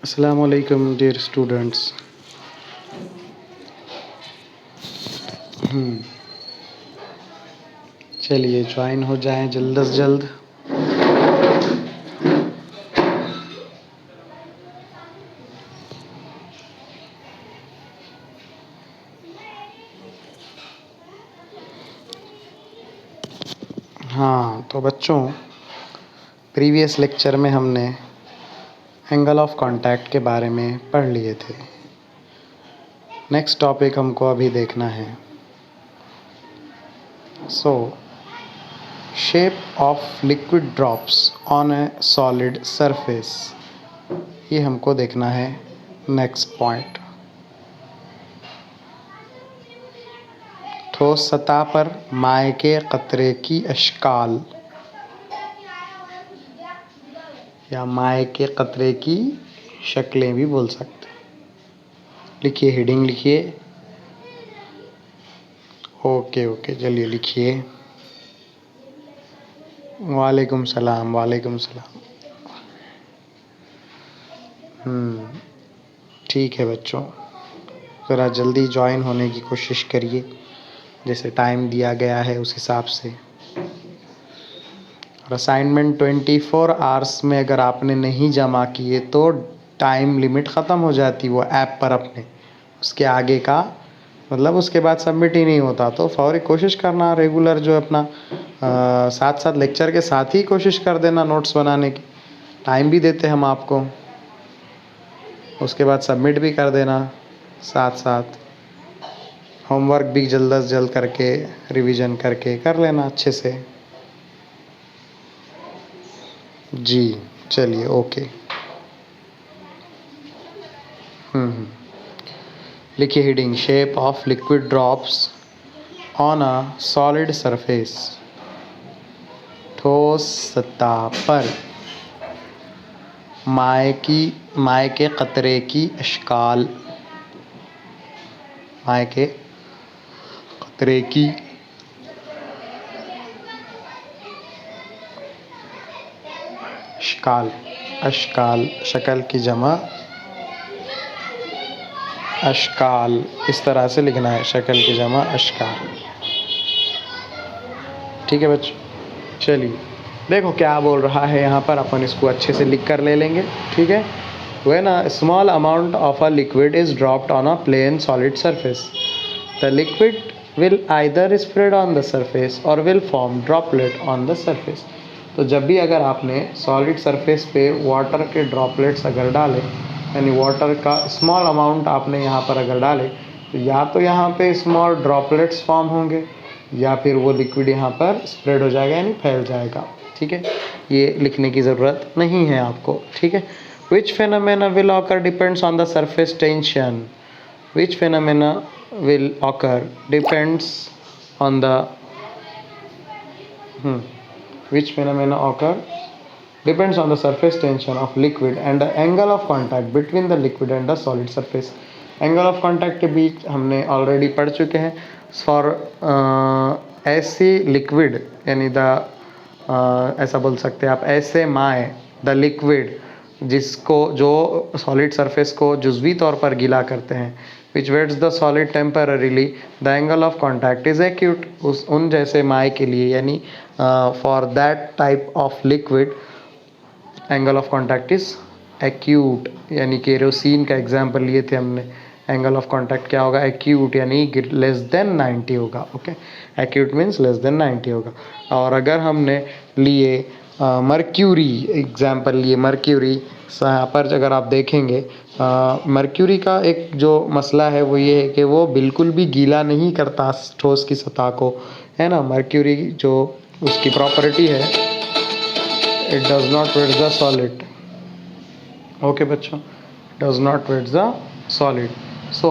अस्सलाम वालेकुम dear students. चलिए ज्वाइन हो जाएं जल्द से जल्द। हाँ तो बच्चों, प्रीवियस लेक्चर में हमने एंगल ऑफ कांटेक्ट के बारे में पढ़ लिए थे। नेक्स्ट टॉपिक हमको अभी देखना है। Shape of liquid drops on A solid surface, ये हमको देखना है नेक्स्ट पॉइंट। ठोस सतह पर माए के कतरे की अशकाल या माए के कतरे की शक्लें भी बोल सकते हैं। लिखिए, हेडिंग लिखिए। ओके चलिए लिखिए। वालेकुम सलाम। ठीक है बच्चों, ज़रा जल्दी ज्वाइन होने की कोशिश करिए, जैसे टाइम दिया गया है उस हिसाब से। और असाइनमेंट 24 आवर्स में अगर आपने नहीं जमा किए तो टाइम लिमिट ख़त्म हो जाती वो ऐप पर अपने, उसके आगे का मतलब उसके बाद सबमिट ही नहीं होता। तो फौरी कोशिश करना, रेगुलर जो अपना साथ साथ लेक्चर के साथ ही कोशिश कर देना नोट्स बनाने की। टाइम भी देते हम आपको, उसके बाद सबमिट भी कर देना साथ साथ। होमवर्क भी जल्द से जल्द करके रिवीजन करके कर लेना अच्छे से। जी चलिए ओके। लिखिए heading, shape of liquid drops on a solid surface. ठोस सतह पर माए के कतरे की अशकाल। माए के कतरे की अशकाल शक्ल की जमा अशकाल, इस तरह से लिखना है, शक्ल की जमा अशकाल। ठीक है बच्चों, चलिए देखो क्या बोल रहा है यहाँ पर, अपन इसको अच्छे से लिख कर ले लेंगे। ठीक है। When a small amount of a liquid is dropped on a plain solid surface, the liquid will either spread on the surface or will form droplet on the surface। तो जब भी अगर आपने सॉलिड सरफेस पे water के droplets अगर डाले, यानी वाटर का स्मॉल अमाउंट आपने यहाँ पर अगर डाले, तो या तो यहाँ पे स्मॉल ड्रॉपलेट्स फॉर्म होंगे या फिर वो लिक्विड यहाँ पर स्प्रेड हो जाएगा, यानी फैल जाएगा। ठीक है, ये लिखने की ज़रूरत नहीं है आपको। ठीक है। Which phenomena will occur depends on the surface tension. Which phenomena will occur depends on the which phenomena occur depends on the surface tension of liquid and the angle of contact between the liquid and the solid surface। Angle of contact के बीच हमने already पढ़ चुके हैं। For ऐसी liquid, यानी ऐसा बोल सकते हैं आप, ऐसे माए द लिक्विड जिसको जो सॉलिड सरफेस को जुज़वी तौर पर गीला करते हैं, which wets the solid temporarily, the angle of contact is acute. उन जैसे माए के लिए, यानी for that type of liquid angle of contact is acute. यानी केरोसिन का एग्जाम्पल लिए थे हमने। एंगल ऑफ कॉन्टैक्ट क्या होगा? एक्यूट, यानी लेस देन 90 होगा। Okay, acute means less than 90 होगा। और अगर हमने लिए मर्क्यूरी एग्जाम्पल लिए, मर्क्यूरी यहाँ पर अगर आप देखेंगे, मर्क्यूरी का एक जो मसला है वो ये है कि वो बिल्कुल भी गीला नहीं करता ठोस की सतह को, है ना। मर्क्यूरी जो उसकी प्रॉपर्टी है, it does not wet the solid. Okay बच्चों, does not wet the solid. So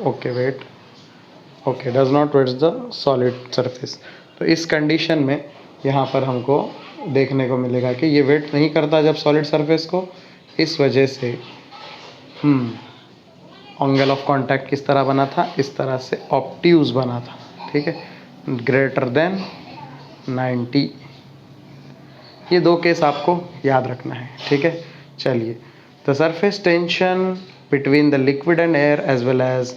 okay wet, okay, does not wet the solid surface. तो इस कंडीशन में यहाँ पर हमको देखने को मिलेगा कि ये वेट नहीं करता जब सॉलिड सरफेस को। इस वजह से एंगल ऑफ कांटेक्ट किस तरह बना था? इस तरह से ऑब्ट्यूज बना था। ठीक है, ग्रेटर देन 90, ये दो केस आपको याद रखना है, ठीक है। चलिए, the surface tension between the liquid and air as well as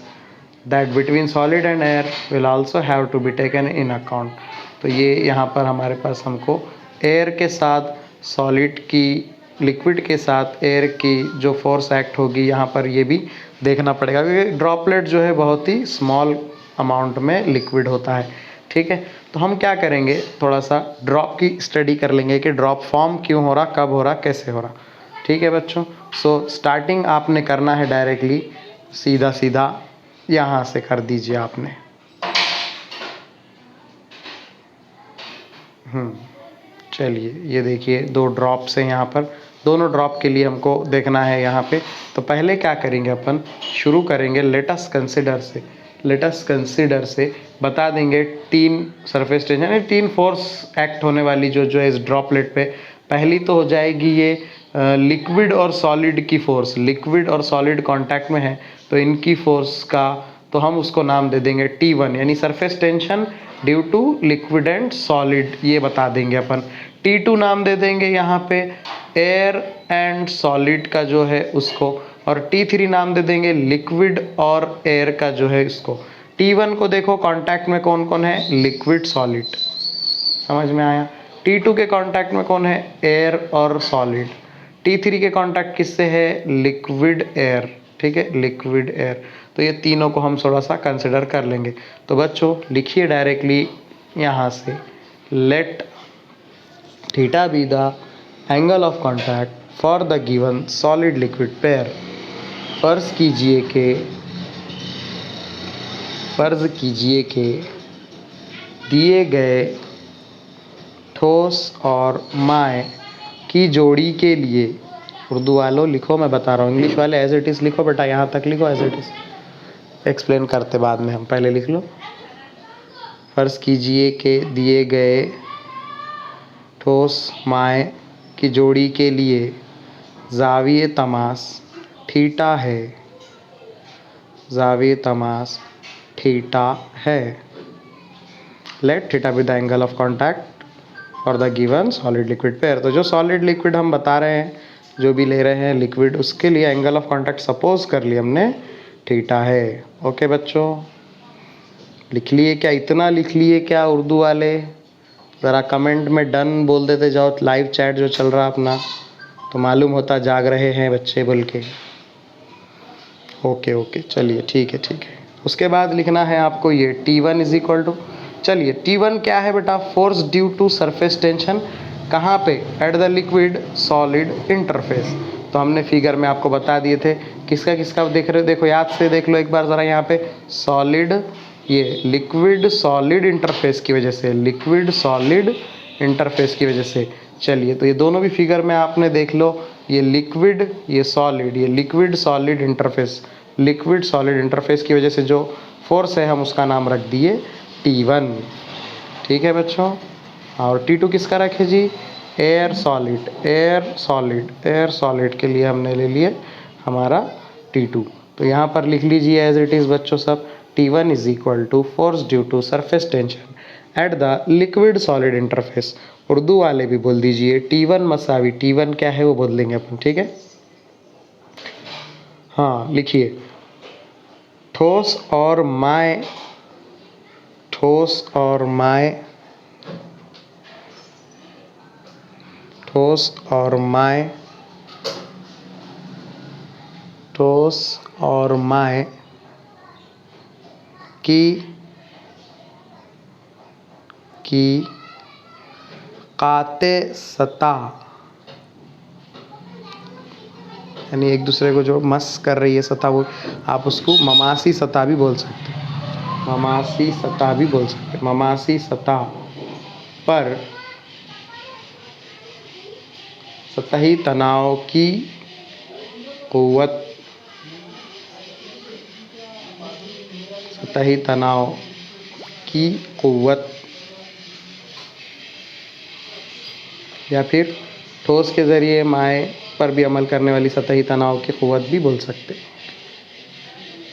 that between solid and air will also have to be taken in account. तो ये यहाँ पर हमारे पास हमको एयर के साथ सॉलिड की, लिक्विड के साथ एयर की जो फोर्स एक्ट होगी यहाँ पर ये भी देखना पड़ेगा, क्योंकि ड्रॉपलेट जो है बहुत ही स्मॉल अमाउंट में लिक्विड होता है, ठीक है। तो हम क्या करेंगे, थोड़ा सा ड्रॉप की स्टडी कर लेंगे कि ड्रॉप फॉर्म क्यों हो रहा, कब हो रहा, कैसे हो रहा, ठीक है बच्चों। सो स्टार्टिंग आपने करना है डायरेक्टली, सीधा सीधा यहाँ से कर दीजिए आपने। चलिए, ये देखिए दो ड्रॉप्स हैं यहाँ पर, दोनों ड्रॉप के लिए हमको देखना है यहाँ पे। तो पहले क्या करेंगे, अपन शुरू करेंगे लेटस कंसिडर से। लेटस कंसिडर से बता देंगे तीन सरफेस टेंशन यानी तीन फोर्स एक्ट होने वाली जो है इस ड्रॉपलेट पे। पहली तो हो जाएगी ये लिक्विड और सॉलिड की फोर्स, लिक्विड और सॉलिड कांटेक्ट में है तो इनकी फोर्स का तो हम उसको नाम दे देंगे T1 यानी surface tension due to liquid and solid, ये बता देंगे अपन। T2 नाम दे देंगे यहाँ पे एयर एंड सॉलिड का जो है उसको, और T3 नाम दे देंगे लिक्विड और एयर का जो है इसको। T1 को देखो कांटेक्ट में कौन कौन है, लिक्विड सॉलिड, समझ में आया। T2 के कांटेक्ट में कौन है, एयर और सॉलिड। T3 के कांटेक्ट किससे है, लिक्विड एयर, ठीक है, लिक्विड एयर। तो ये तीनों को हम थोड़ा सा कंसिडर कर लेंगे। तो बच्चों लिखिए डायरेक्टली यहाँ से, let theta be the angle of contact for the given solid liquid pair. फर्ज कीजिए कि दिए गए ठोस और माय की जोड़ी के लिए, उर्दू वालों लिखो, मैं बता रहा हूँ, इंग्लिश वाले एज इट इज़ लिखो बेटा, यहाँ तक लिखो एज इट इज़, एक्सप्लेन करते बाद में हम, पहले लिख लो। फर्ज कीजिए कि दिए गए ठोस माय की जोड़ी के लिए ज़ाविये तमास थीटा है, ज़ाविये तमास थीटा है। Let theta be the angle of contact for the given solid liquid pair. तो जो सॉलिड लिक्विड हम बता रहे हैं, जो भी ले रहे हैं लिक्विड, उसके लिए एंगल ऑफ कॉन्टैक्ट सपोज कर लिया हमने थीटा है। ओके बच्चों, लिख लिए क्या, इतना लिख लिए क्या उर्दू वाले? ज़रा कमेंट में डन बोल देते जाओ, लाइव चैट जो चल रहा अपना, तो मालूम होता जाग रहे हैं बच्चे बोल के। ओके ओके, चलिए ठीक है। उसके बाद लिखना है आपको ये T1 इज इक्वल टू, चलिए T1 क्या है बेटा, force due to surface tension, कहाँ पे, at the liquid solid interface. तो हमने फिगर में आपको बता दिए थे, किसका किसका देख रहे हो, देखो याद से देख लो एक बार ज़रा यहाँ पे, सॉलिड, ये लिक्विड सॉलिड इंटरफेस की वजह से, लिक्विड सॉलिड इंटरफेस की वजह से। चलिए, तो ये दोनों भी फिगर में आपने देख लो, ये लिक्विड ये सॉलिड, ये liquid solid interface, liquid solid interface की वजह से जो फोर्स है हम उसका नाम रख दिए T1, ठीक है बच्चों। और T2 किसका रखे जी, air solid, air solid, air solid के लिए हमने ले लिए हमारा T2। तो यहाँ पर लिख लीजिए एज इट इज़ बच्चों सब, T1 is equal to force due to surface tension at the liquid solid interface. Urdu वाले भी बोल दीजिए T1 मसावी, T1 क्या है वो बोल देंगे अपन, ठीक है। हाँ लिखिए, ठोस और माय, ठोस और माय, ठोस और माय, ठोस और माय की काते सतह, यानी एक दूसरे को जो मस कर रही है सतह, वो आप उसको ममासी सतह भी बोल सकते हैं, ममासी सतह भी बोल सकते हैं। ममासी सतह पर सतही तनाव की कुव्वत, सतही तनाव की कुव्वत, या फिर ठोस के ज़रिए माय पर भी अमल करने वाली सतही तनाव की कुव्वत भी बोल सकते हैं,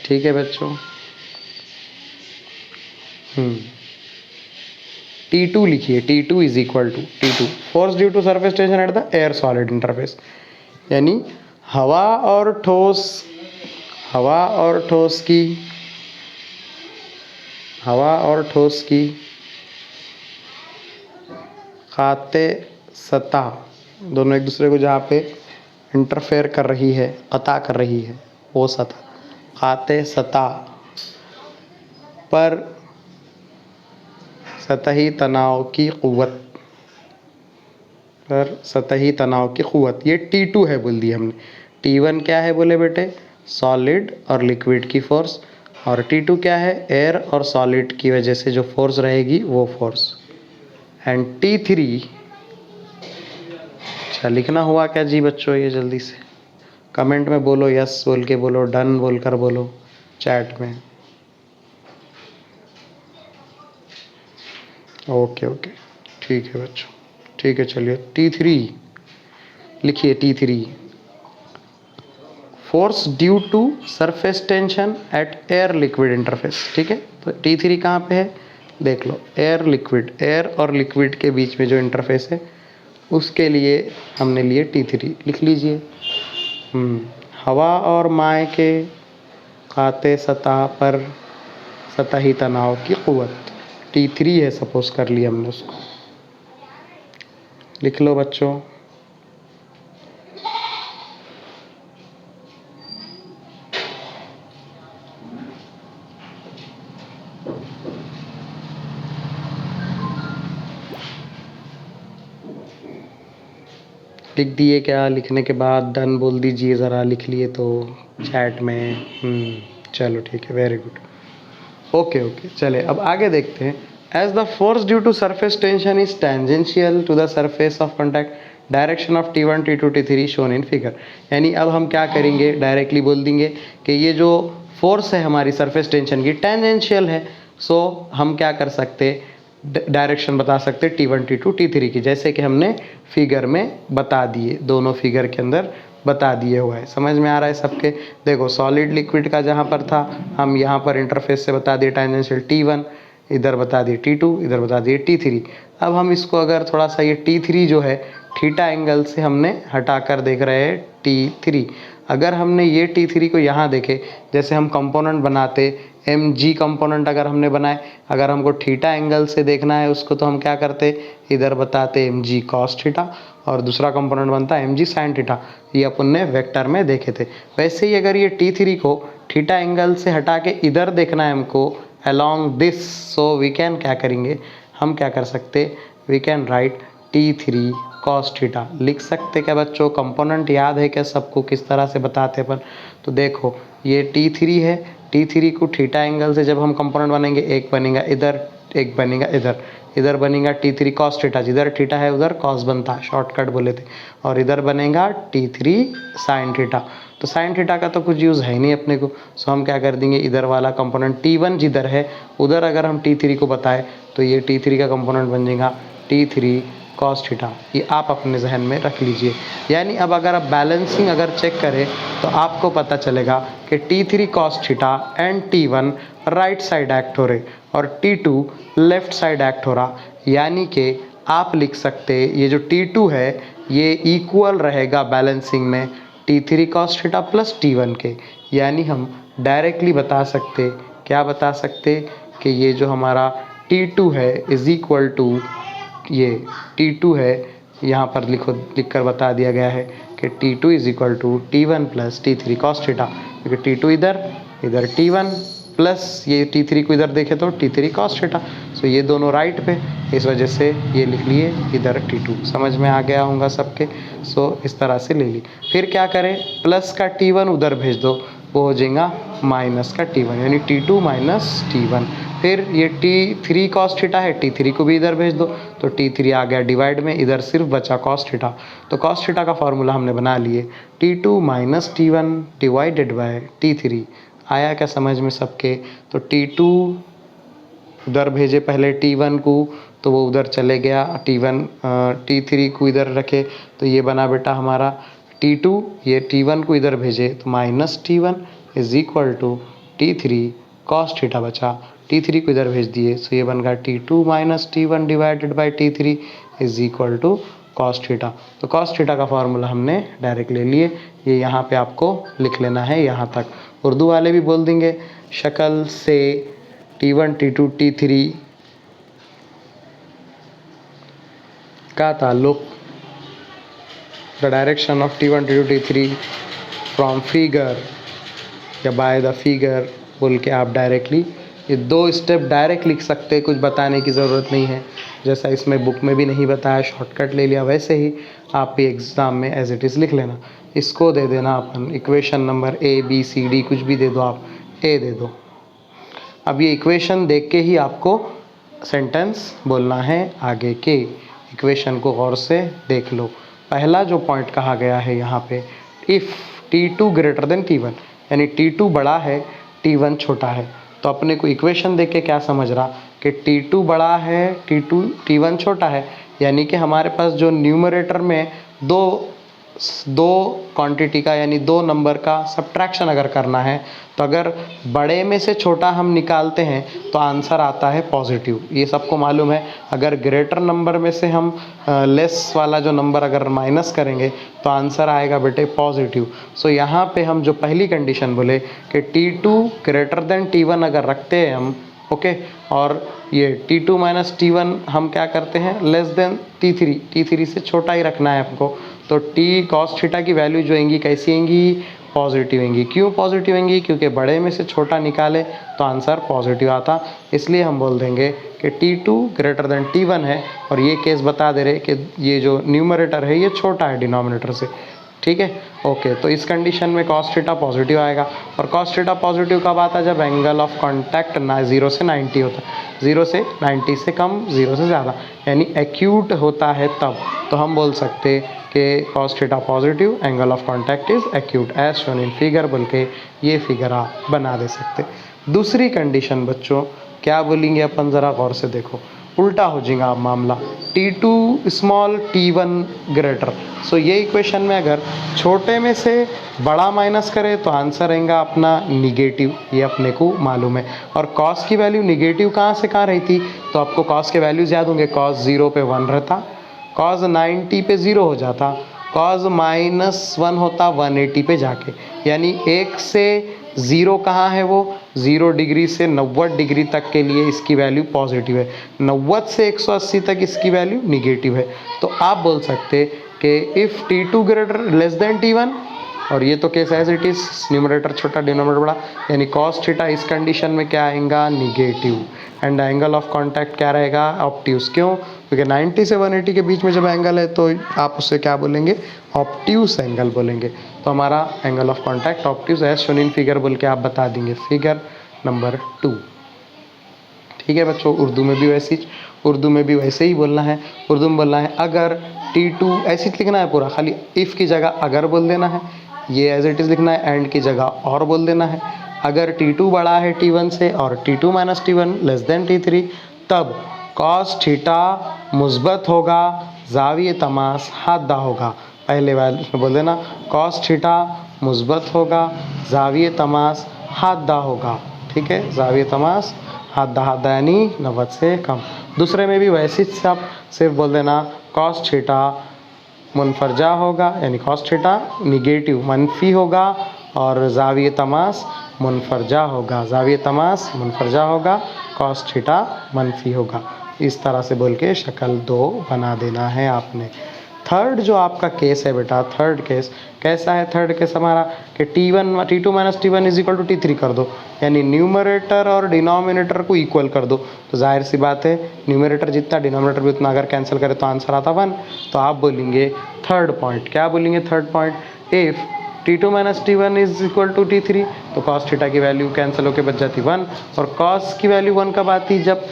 ठीक है बच्चों। T2 लिखिए, T2 is equal to T2 force due to surface tension at the air solid interface, यानी हवा और ठोस की खाते सतह, दोनों एक दूसरे को जहाँ पे इंटरफेयर कर रही है, कता कर रही है, वो सतह, खाते सतह पर सतही तनाव की क़ुव्वत, ये T2 है बोल दिया हमने। T1 क्या है बोले बेटे, सॉलिड और लिक्विड की फोर्स, और T2 क्या है, एयर और सॉलिड की वजह से जो फोर्स रहेगी वो फोर्स। एंड T3, अच्छा लिखना हुआ क्या जी बच्चों, ये जल्दी से कमेंट में बोलो, यस बोल के बोलो, डन बोलकर बोलो चैट में। ओके ठीक है बच्चों, ठीक है। चलिए T3 लिखिए, T3 force due to surface tension at air liquid interface, ठीक है। तो T3 कहाँ पे है, देख लो, एयर और लिक्विड के बीच में जो इंटरफेस है उसके लिए हमने लिए T3, लिख लीजिए। हवा और माय के खाते सतह पर सतही तनाव की क़ुव्वत, T3 है, सपोज कर लिया हमने उसको, लिख लो बच्चों। लिख दिए क्या, लिखने के बाद डन बोल दीजिए ज़रा, लिख लिए तो चैट में। चलो ठीक है, वेरी गुड, ओके। चले अब आगे देखते हैं। As the force due to surface tension is tangential to the surface of contact, direction of T1 T2 T3 shown in figure, यानी अब हम क्या करेंगे, डायरेक्टली बोल देंगे कि ये जो फोर्स है हमारी सरफेस टेंशन की टेंजेंशियल है। सो हम क्या कर सकते, डायरेक्शन बता सकते T1 T2 T3 की, जैसे कि हमने फिगर में बता दिए, दोनों फिगर के अंदर बता दिए हुआ है। समझ में आ रहा है सबके। देखो सॉलिड लिक्विड का जहाँ पर था, हम यहाँ पर इंटरफेस से बता दिए टेंजेंशियल T1, इधर बता दिए T2, इधर बता दिए T3। अब हम इसको अगर थोड़ा सा, ये T3 जो है थीटा एंगल से हमने हटाकर देख रहे हैं T3। अगर हमने ये T3 को यहाँ देखे, जैसे हम कंपोनेंट बनाते, mg कंपोनेंट अगर हमने बनाए, अगर हमको थीटा एंगल से देखना है उसको, तो हम क्या करते, इधर बताते mg cos थीटा, और दूसरा कंपोनेंट बनता है mg sin थीटा। ये अपन ने वेक्टर में देखे थे। वैसे ही अगर ये T3 को थीटा एंगल से हटा के इधर देखना है हमको, along this, so we can क्या करेंगे, हम क्या कर सकते, we can write T3 cos theta, लिख सकते क्या बच्चों। कंपोनेंट याद है क्या सबको, किस तरह से बताते अपन, तो देखो ये T3 है, T3 को थीटा एंगल से जब हम कंपोनेंट बनेंगे, एक बनेगा इधर, एक बनेगा इधर, इधर बनेगा T3 cos थीटा, जिधर थीटा है उधर cos बनता है, शॉर्टकट बोले थे, और इधर बनेगा T3 sin थीटा। तो sin थीटा का तो कुछ यूज़ है ही नहीं अपने को, सो हम क्या कर देंगे, इधर वाला कंपोनेंट T1 जिधर है उधर अगर हम T3 को बताए, तो ये T3 का कंपोनेंट बन जाएगा T3 cos थीटा। ये आप अपने जहन में रख लीजिए। यानी अब अगर आप बैलेंसिंग अगर चेक करें तो आपको पता चलेगा कि T3 cos theta and T1 right side act हो रहे और T2 लेफ्ट साइड एक्ट हो रहा, यानी कि आप लिख सकते ये जो T2 है ये इक्वल रहेगा बैलेंसिंग में T3 cos theta plus T1 के। यानी हम डायरेक्टली बता सकते, क्या बता सकते, कि ये जो हमारा T2 है इज इक्वल टू, ये T2 है, यहाँ पर लिख कर बता दिया गया है कि T2 is equal to T1 plus T3 cos theta, क्योंकि T2 इधर T1 प्लस ये T3 को इधर देखे तो T3 cos थीटा। सो ये दोनों राइट पे, इस वजह से ये लिख लिए इधर T2। समझ में आ गया होगा सबके। सो इस तरह से ले ली। फिर क्या करें, प्लस का T1 उधर भेज दो, वो हो जाएगा माइनस का T1, यानी T2 माइनस T1। फिर ये T3 cos थीटा है, T3 को भी इधर भेज दो, तो T3 आ गया डिवाइड में, इधर सिर्फ बचा cos थीटा। तो cos थीटा का फॉर्मूला हमने बना लिए, T2 minus T1 divided by T3। आया क्या समझ में सबके। तो T2 उधर भेजे पहले T1 को, तो वो उधर चले गया, T3 को इधर रखे, तो ये बना बेटा हमारा T2, ये T1 को इधर भेजे तो minus T1 is equal to T3 cos theta बचा। T3 को इधर भेज दिए, सो ये बन गया T2 minus T1 divided by T3 is equal to cos theta. तो कॉस थीटा का फॉर्मूला हमने डायरेक्ट ले लिए, ये यहाँ पे आपको लिख लेना है यहाँ तक। उर्दू वाले भी बोल देंगे शक्ल से T1 T2 T3 का ताल्लुक, the direction of T1 T2 T3 from figure या बाय द फिगर बोल के आप डायरेक्टली ये 2 स्टेप डायरेक्ट लिख सकते हैं, कुछ बताने की ज़रूरत नहीं है। जैसा इसमें बुक में भी नहीं बताया, शॉर्टकट ले लिया, वैसे ही आप भी एग्ज़ाम में एज इट इज़ लिख लेना। इसको दे देना अपन इक्वेशन नंबर ABCD, कुछ भी दे दो आप, ए दे दो। अब ये इक्वेशन देख के ही आपको सेंटेंस बोलना है आगे के। इक्वेशन को गौर से देख लो। पहला जो पॉइंट कहा गया है यहाँ पे, if T2 greater than T1, यानी T2 बड़ा है T1 छोटा है, तो अपने को इक्वेशन देख के क्या समझ रहा कि T2 बड़ा है T1 छोटा है, यानी कि हमारे पास जो न्यूमरेटर में दो क्वांटिटी का यानी 2 नंबर का सब्ट्रैक्शन अगर करना है, तो अगर बड़े में से छोटा हम निकालते हैं तो आंसर आता है पॉजिटिव। ये सबको मालूम है। अगर ग्रेटर नंबर में से हम लेस वाला जो नंबर अगर माइनस करेंगे तो आंसर आएगा बेटे पॉजिटिव। सो यहाँ पे हम जो पहली कंडीशन बोले कि T2 ग्रेटर देन T1 अगर रखते हैं हम, ओके, और ये T2 माइनस T1 हम क्या करते हैं लेस देन T3 से छोटा ही रखना है आपको, तो T cos थीटा की वैल्यू जो आएंगी कैसी आएंगी, पॉजिटिव आएंगी। क्यों पॉजिटिव आएंगी, क्योंकि बड़े में से छोटा निकाले तो आंसर पॉजिटिव आता। इसलिए हम बोल देंगे कि T2 ग्रेटर देन T1 है, और ये केस बता दे रहे कि ये जो न्यूमरेटर है ये छोटा है डिनोमिनेटर से, ठीक है। ओके, तो इस कंडीशन में cos थीटा पॉजिटिव आएगा, और cos थीटा पॉजिटिव कब आता है, जब एंगल ऑफ कॉन्टैक्ट 0 से 90 होता है, 0 से 90 से कम, 0 से ज़्यादा, यानी एक्यूट होता है तब। तो हम बोल सकते कि cos theta positive, angle of contact is acute as shown in figure, बोल के ये फिगर आप बना दे सकते। दूसरी कंडीशन बच्चों क्या बोलेंगे अपन, ज़रा गौर से देखो, उल्टा हो जाएगा अब मामला, T2 स्मॉल T1 ग्रेटर। सो ये इक्वेशन में अगर छोटे में से बड़ा माइनस करें तो आंसर आएगा अपना निगेटिव, ये अपने को मालूम है। और cos की वैल्यू निगेटिव कहाँ से कहाँ रहती, तो आपको cos के वैल्यूज़ याद होंगे, cos 0 पे 1 रहता, cos 90 पे 0 हो जाता, cos -1 होता 180 पे जाके, यानी 1 से 0 कहाँ है, वो 0 डिग्री से 90 डिग्री तक के लिए इसकी वैल्यू पॉजिटिव है, 90 से 180 तक इसकी वैल्यू निगेटिव है। तो आप बोल सकते कि if T2 greater less than T1, और ये तो case as it is, numerator छोटा डिनोमिनेटर बड़ा, यानी cos थीटा इस कंडीशन में क्या आएगा, negative, and angle of contact क्या रहेगा, ऑब्ट्यूज। क्यों, क्योंकि 90 से 180 के बीच में जब एंगल है तो आप उससे क्या बोलेंगे, ऑब्ट्यूज एंगल बोलेंगे। तो हमारा angle of contact obtuse as shown in figure बोल के आप बता देंगे, फिगर नंबर 2। ठीक है बच्चों, उर्दू में भी वैसे ही बोलना है। उर्दू में बोलना है अगर T2, ऐसे ही लिखना है पूरा, खाली इफ़ की जगह अगर बोल देना है, ये एज इट इज़ लिखना है, एंड की जगह और बोल देना है। अगर T2 बड़ा है T1 से और T2 minus T1 less than T3, तब cos थीटा मुस्बत होगा, ज़ाविये तमास हादा होगा। पहले वाले में बोल देना cos थीटा मुस्बत होगा, ज़ाविये तमास हादा होगा, ठीक है, ज़ाविये तमास हादा यानी 90 से कम। दूसरे में भी वैसे ही सब सिर्फ बोल देना cos थीटा मुनफरजा होगा, यानी cos थीटा निगेटिव मनफी होगा, और ज़ाविये तमास मुनफरजा होगा, ज़ाविये तमास मुनफरजा होगा, cos थीटा मनफी होगा। इस तरह से बोल के शक्ल 2 बना देना है आपने। थर्ड जो आपका केस है बेटा, थर्ड केस कैसा है, थर्ड केस हमारा कि T2 minus T1 is equal to T3 कर दो, यानी न्यूमरेटर और डिनोमिनेटर को इक्वल कर दो। तो जाहिर सी बात है न्यूमरेटर जितना डिनोमिनेटर भी उतना, अगर कैंसिल करें तो आंसर आता 1। तो आप बोलेंगे थर्ड पॉइंट, क्या बोलेंगे third point, if T2 minus T1 is equal to T3, तो cos थीटा की वैल्यू कैंसिल होकर बच जाती 1, और cos की वैल्यू 1 कब आती, जब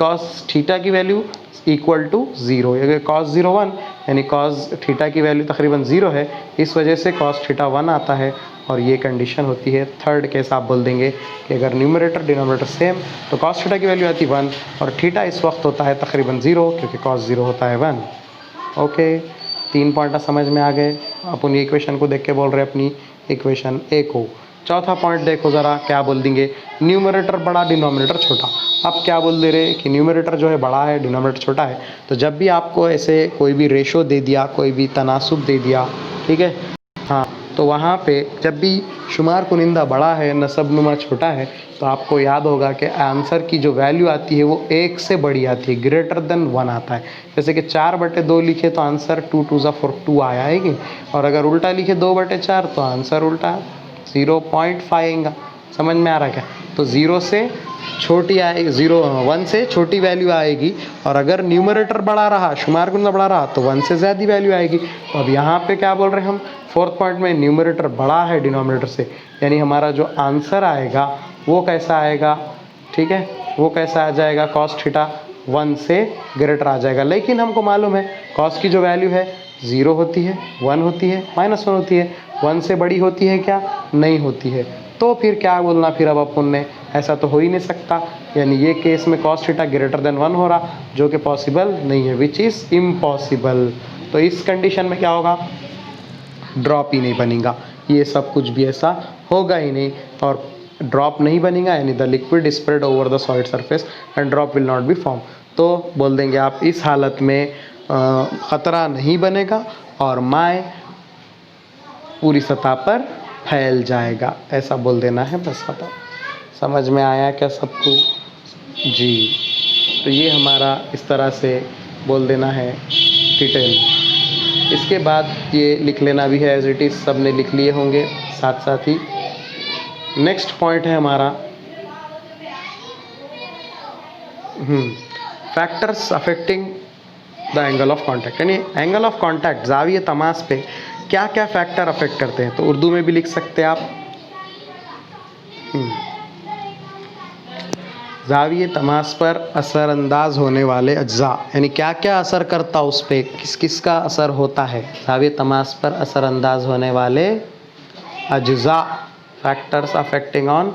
cos थीटा की वैल्यू इक्वल टू 0, अगर cos 0 1, यानी cos थीटा की वैल्यू तकरीबन 0 है, इस वजह से cos थीटा 1 आता है, और ये कंडीशन होती है। थर्ड केस आप बोल देंगे कि अगर न्यूमरेटर डिनोमिनेटर सेम, तो cos थीटा की वैल्यू आती 1, और थीटा इस वक्त होता है तकरीबन 0, क्योंकि cos 0 होता है 1। ओके, 3 पॉइंट समझ में आ गए। अपन ये इक्वेशन को देख के बोल रहे हैं अपनी इक्वेशन ए को। चौथा पॉइंट देखो ज़रा क्या बोल देंगे, न्यूमरेटर बड़ा डिनोमिनेटर छोटा। अब क्या बोल दे रहे कि न्यूमरेटर जो है बड़ा है, डिनोमिनेटर छोटा है। तो जब भी आपको ऐसे कोई भी रेशो दे दिया, कोई भी तनासुब दे दिया, ठीक है, हाँ, तो वहाँ पे जब भी शुमार कुनिंदा बड़ा है, नसब नुमा छोटा है, तो आपको याद होगा कि आंसर की जो वैल्यू आती है वो 1 से बड़ी आती है, ग्रेटर देन 1 आता है। जैसे कि 4/2 लिखे तो आंसर 2 2 ज़ा 4 2 आया है कि, और अगर उल्टा लिखे 2/4 तो आंसर उल्टा 0.5 आएगा। समझ में आ रहा है क्या? तो 0 से छोटी आएगी, 1 से छोटी वैल्यू आएगी, और अगर न्यूमरेटर बड़ा रहा, शुमार कुनिंदा बड़ा रहा, तो 1 से ज़्यादा वैल्यू आएगी। तो अब यहाँ पे क्या बोल रहे हैं हम, फोर्थ पॉइंट में न्यूमरेटर बड़ा है डिनोमिनेटर से, यानी हमारा जो आंसर आएगा वो कैसा आएगा, ठीक है, वो कैसा आ जाएगा, कॉस थीटा 1 से ग्रेटर आ जाएगा। लेकिन हमको मालूम है कॉस की जो वैल्यू है 0 होती है, 1 होती है, -1 होती है, 1 से बड़ी होती है क्या, नहीं होती है। तो फिर क्या बोलना, फिर अब अपन ने, ऐसा तो हो ही नहीं सकता, यानी ये केस में कॉस थीटा ग्रेटर देन 1 हो रहा, जो कि पॉसिबल नहीं है, विच इज़ इम्पॉसिबल। तो इस कंडीशन में क्या होगा, ड्रॉप ही नहीं बनेगा, ये सब कुछ भी ऐसा होगा ही नहीं, और ड्रॉप नहीं बनेगा यानी the liquid spread over the solid surface and drop will not be form. तो बोल देंगे आप इस हालत में ख़तरा नहीं बनेगा और माय पूरी सतह पर फैल जाएगा, ऐसा बोल देना है बस। खत्म। समझ में आया क्या सबको? जी, तो ये हमारा इस तरह से बोल देना है डिटेल। इसके बाद ये लिख लेना भी है एज इट इज़, सब ने लिख लिए होंगे साथ साथ ही। नेक्स्ट पॉइंट है हमारा factors affecting the angle of contact, यानी एंगल ऑफ कांटेक्ट ज़ाविये तमास पे क्या क्या फैक्टर अफेक्ट करते हैं। तो उर्दू में भी लिख सकते हैं आप, ज़ाविये तमास पर असरअंदाज होने वाले अज्जा, यानी क्या क्या असर करता उस पर, किस किस का असर होता है। ज़ाविये तमास पर असरअंदाज होने वाले अज्जा, factors affecting on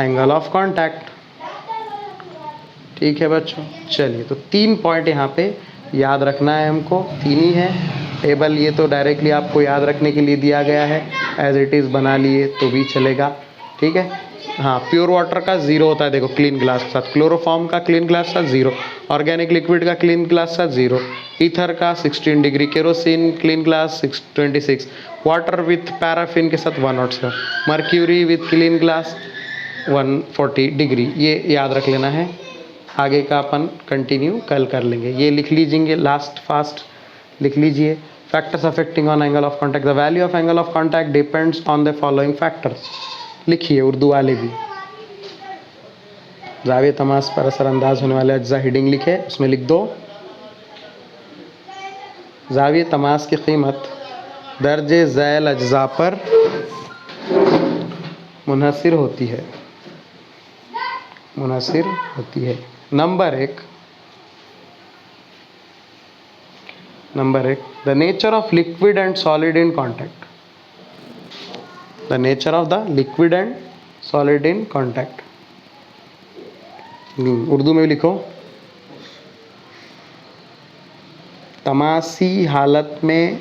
angle of contact. ठीक है बच्चों, चलिए तो 3 पॉइंट यहाँ पे याद रखना है हमको, 3 ही है। टेबल ये तो डायरेक्टली आपको याद रखने के लिए दिया गया है, एज इट इज़ बना लिए तो भी चलेगा, ठीक है। हाँ, प्योर वाटर का 0 होता है, देखो क्लीन ग्लास के साथ, क्लोरोफॉर्म का क्लीन ग्लास के साथ 0, ऑर्गेनिक लिक्विड का क्लीन ग्लास के साथ 0, ईथर का 16 degree, kerosene clean glass 26, water with paraffin के साथ 107, mercury with clean glass 140 degree. ये याद रख लेना है, आगे का अपन कंटिन्यू कल कर लेंगे। ये लिख लीजिए लास्ट, फास्ट लिख लीजिए। Factors affecting on angle of contact, the value of angle of contact depends on the following factors. लिखिए उर्दू वाले भी, ज़ाविये तमास पर असरअंदाज होने वाले अज्जा, हेडिंग लिखे, उसमें लिख दो ज़ाविये तमास की कीमत दर्जे ज़ैल अज्जा पर मुनहसिर होती है, मुनहसिर होती है। नंबर एक, the nature of liquid and solid in contact, the nature of the liquid and solid in contact. Urdu में लिखो, तमासी हालत में,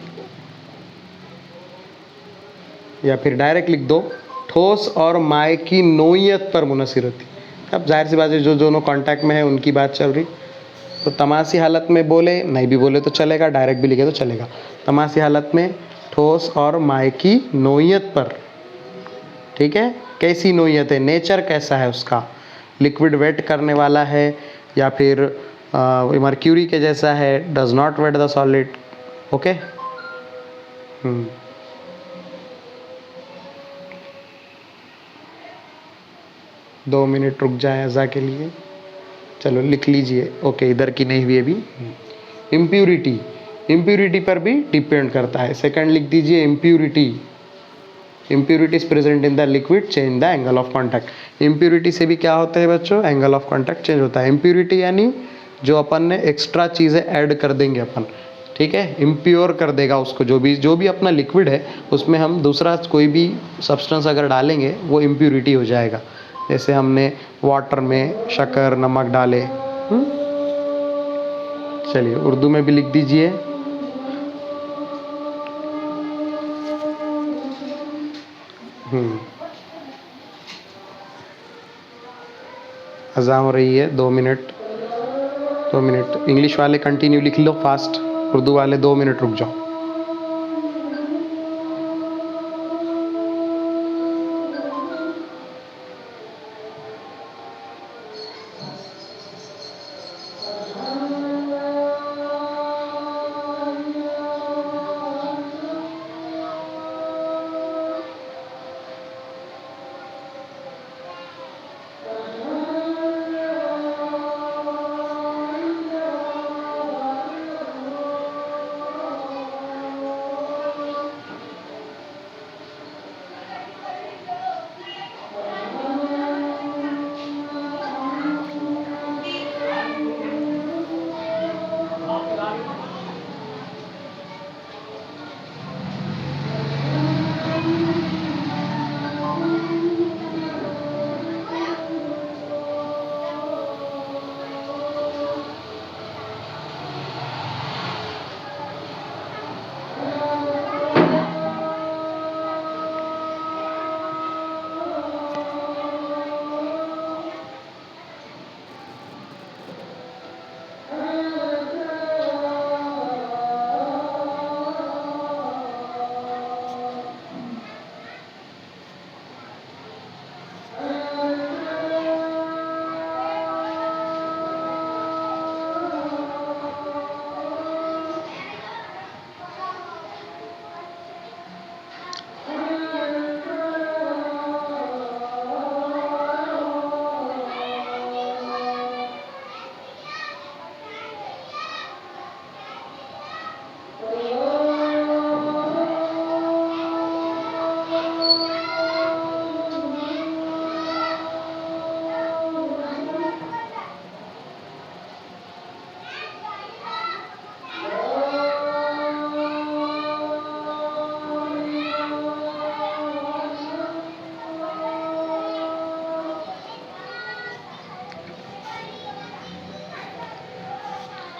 या फिर डायरेक्ट लिख दो, ठोस और माय की नोयत पर मुनहसिर होती है। अब जाहिर सी बात है, जो दोनों कांटेक्ट में है उनकी बात चल रही, तो तमासी हालत में बोले, नहीं भी बोले तो चलेगा, डायरेक्ट भी लिखे तो चलेगा। तमासी हालत में ठोस और माय की नोयत पर, ठीक है, कैसी नोयत है, नेचर कैसा है उसका, लिक्विड वेट करने वाला है या फिर मर्क्यूरी के जैसा है, does not wet the solid, okay. 2 minute रुक जाए अज़ा के लिए, चलो लिख लीजिए, ओके, इधर की नहीं हुई अभी। इम्प्यूरिटी, इम्प्यूरिटी पर भी डिपेंड करता है, सेकंड लिख दीजिए, impurity, impurities present in the liquid change the angle of contact. Impurity से भी क्या होता है बच्चों, एंगल ऑफ कांटेक्ट चेंज होता है। इम्प्यूरिटी यानी जो अपन ने एक्स्ट्रा चीज़ें ऐड कर देंगे अपन, ठीक है, इम्प्योर कर देगा उसको, जो भी अपना लिक्विड है उसमें हम दूसरा कोई भी सब्सटेंस अगर डालेंगे वो इम्प्यूरिटी हो जाएगा। जैसे हमने वाटर में शक्कर नमक डाले। चलिए उर्दू में भी लिख दीजिए, अज़ान हो रही है, 2 मिनट 2 मिनट। इंग्लिश वाले कंटिन्यू लिख लो फास्ट, उर्दू वाले 2 मिनट रुक जाओ।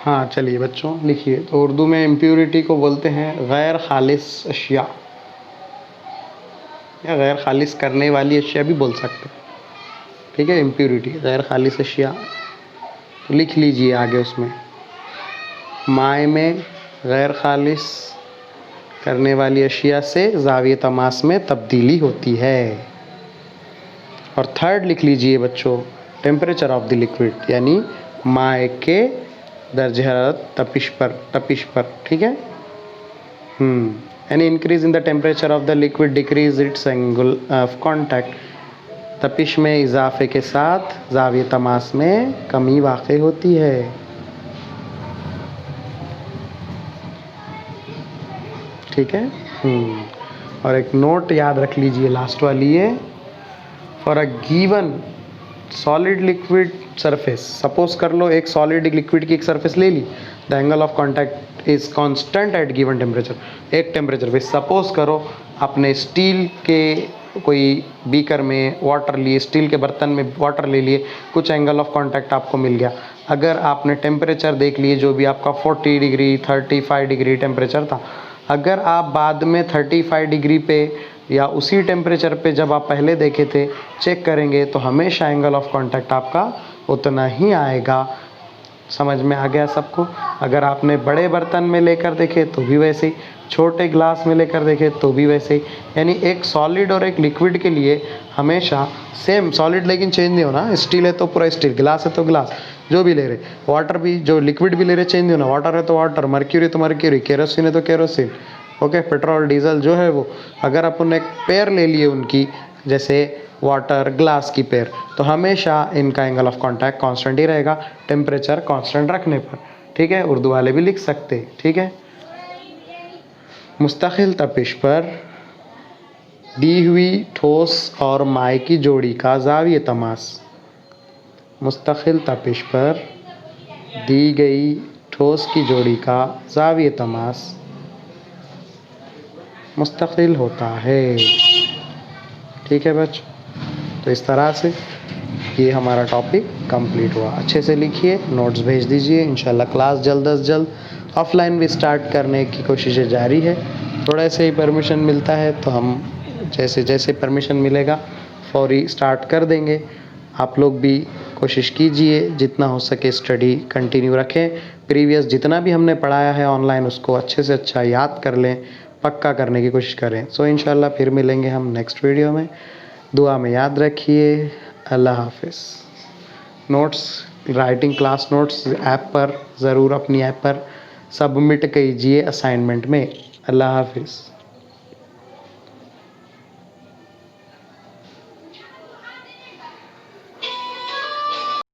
हाँ चलिए बच्चों लिखिए। तो उर्दू में इम्प्योरिटी को बोलते हैं गैर खालिस अशिया, या गैर खालिस करने वाली अशिया भी बोल सकते हैं। ठीक है, इम्प्योरिटी गैर खालिस अशिया। तो लिख लीजिए आगे उसमें, माए में गैर खालिस करने वाली अशिया से ज़ाविये तमास में तब्दीली होती है। और थर्ड लिख लीजिए बच्चों, टेम्परेचर ऑफ द लिक्विड, यानी माए के दर्जे हरारत तपिश पर। ठीक है, any increase in the temperature of the liquid decrease its angle of contact. तपिश में इजाफे के साथ ज़ाविये तमास में कमी वाक़ई होती है। ठीक है, और एक नोट याद रख लीजिए लास्ट वाली है, for a given solid liquid surface, suppose कर लो एक सॉलिड लिक्विड की एक सरफेस ले ली, the angle of contact is constant at given temperature. एक टेम्परेचर पे सपोज करो आपने स्टील के कोई बीकर में वाटर लिए, स्टील के बर्तन में वाटर ले लिए, कुछ एंगल ऑफ कॉन्टैक्ट आपको मिल गया। अगर आपने टेम्परेचर देख लिए जो भी आपका 40 डिग्री 35 डिग्री टेम्परेचर था, अगर आप बाद में 35 डिग्री पे या उसी टेम्परेचर पे जब आप पहले देखे थे चेक करेंगे तो हमेशा एंगल ऑफ कांटेक्ट आपका उतना ही आएगा। समझ में आ गया सबको? अगर आपने बड़े बर्तन में लेकर देखे तो भी वैसे ही, छोटे ग्लास में लेकर देखे तो भी वैसे ही। यानी एक सॉलिड और एक लिक्विड के लिए हमेशा सेम, सॉलिड लेकिन चेंज नहीं होना, स्टील है तो पूरा स्टील, ग्लास है तो ग्लास, जो भी ले रहे, वाटर भी जो लिक्विड भी ले रहे चेंज नहीं होना, वाटर है तो वाटर, मर्क्यूरी तो मर्क्यूरी, केरोसिन है तो केरोसिन, ओके, पेट्रोल डीजल जो है वो। अगर अपन एक पेयर ले लिए उनकी, जैसे वाटर ग्लास की पेयर, तो हमेशा इनका एंगल ऑफ कांटेक्ट कांस्टेंट ही रहेगा टेम्परेचर कांस्टेंट रखने पर। ठीक है, उर्दू वाले भी लिख सकते हैं। ठीक है, मुस्तकिल तपिश पर दी हुई ठोस और माए की जोड़ी का ज़ाविये तमास। मुस्तकिल तपिश पर दी गई ठोस की जोड़ी का ज़ाविये तमास मुस्तकिल होता है। ठीक है बच्चों, तो इस तरह से ये हमारा टॉपिक कंप्लीट हुआ। अच्छे से लिखिए, नोट्स भेज दीजिए। इंशाल्लाह क्लास जल्द अज जल्द ऑफलाइन भी स्टार्ट करने की कोशिशें जारी है। थोड़ा से ही परमिशन मिलता है तो हम जैसे जैसे परमिशन मिलेगा फौरी स्टार्ट कर देंगे। आप लोग भी कोशिश कीजिए जितना हो सके स्टडी कंटिन्यू रखें। प्रीवियस जितना भी हमने पढ़ाया है ऑनलाइन उसको अच्छे से अच्छा याद कर लें, पक्का करने की कोशिश करें। सो इंशाल्लाह फिर मिलेंगे हम नेक्स्ट वीडियो में। दुआ में याद रखिए। अल्लाह हाफिज़। Notes, writing class notes app पर ज़रूर, अपनी ऐप पर सबमिट कीजिए असाइनमेंट में। अल्लाह हाफिज़।